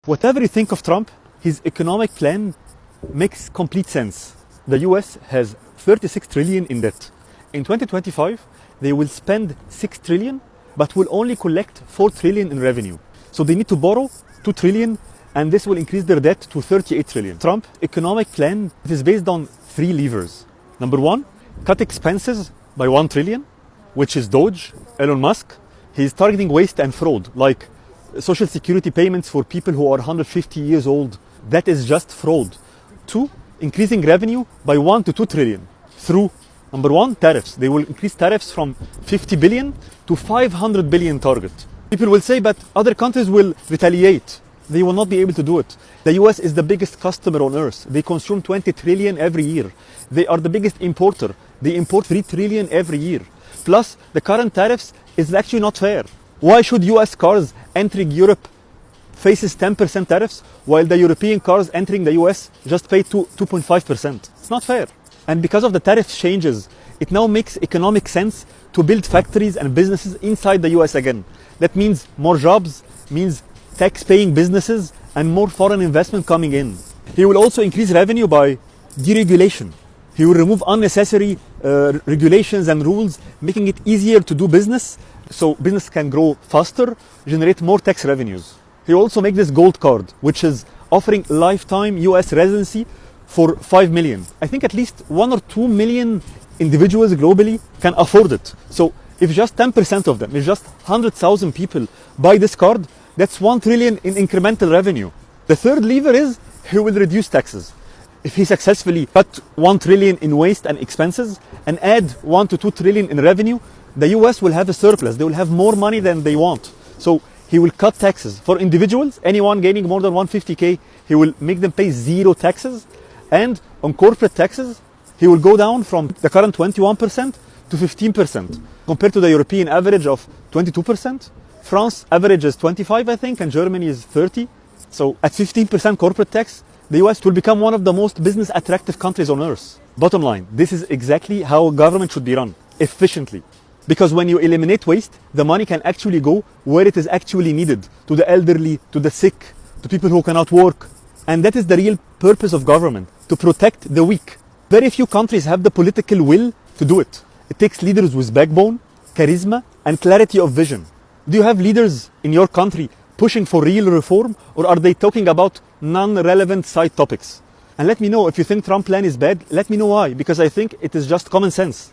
Whatever you think of Trump, his economic plan makes complete sense. The US has 36 trillion in debt. In 2025, they will spend 6 trillion, but will only collect 4 trillion in revenue. So they need to borrow 2 trillion, and this will increase their debt to 38 trillion. Trump's economic plan is based on 3 levers. Number 1, cut expenses by 1 trillion, which is Doge, Elon Musk. He's targeting waste and fraud, like social security payments for people who are 150 years old. That is just fraud. 2, increasing revenue by 1 to 2 trillion through, number 1, tariffs. They will increase tariffs from 50 billion to 500 billion target. People will say, but other countries will retaliate. They will not be able to do it. The US is the biggest customer on earth. They consume 20 trillion every year. They are the biggest importer. They import 3 trillion every year. Plus, the current tariffs is actually not fair. Why should US cars entering Europe faces 10% tariffs, while the European cars entering the US just pay 2.5%? It's not fair. And because of the tariff changes, it now makes economic sense to build factories and businesses inside the US again. That means more jobs, means tax-paying businesses, and more foreign investment coming in. He will also increase revenue by deregulation. He will remove unnecessary regulations and rules, making it easier to do business, so business can grow faster, generate more tax revenues. He will also make this gold card, which is offering lifetime US residency for 5 million. I think at least 1 or 2 million individuals globally can afford it. So if just 10% of them, if just 100,000 people buy this card, that's 1 trillion in incremental revenue. The third lever is he will reduce taxes. If he successfully cut 1 trillion in waste and expenses and add 1 to 2 trillion in revenue, the US will have a surplus. They will have more money than they want. So he will cut taxes. For individuals, anyone gaining more than 150K, he will make them pay 0 taxes. And on corporate taxes, he will go down from the current 21% to 15%, compared to the European average of 22%. France average is 25, I think, and Germany is 30. So at 15% corporate tax, the US will become one of the most business attractive countries on earth. Bottom line, this is exactly how government should be run, efficiently. Because when you eliminate waste, the money can actually go where it is actually needed, to the elderly, to the sick, to people who cannot work. And that is the real purpose of government, to protect the weak. Very few countries have the political will to do it. It takes leaders with backbone, charisma, and clarity of vision. Do you have leaders in your country pushing for real reform, or are they talking about non-relevant side topics? And let me know if you think Trump's plan is bad. Let me know why, because I think it is just common sense.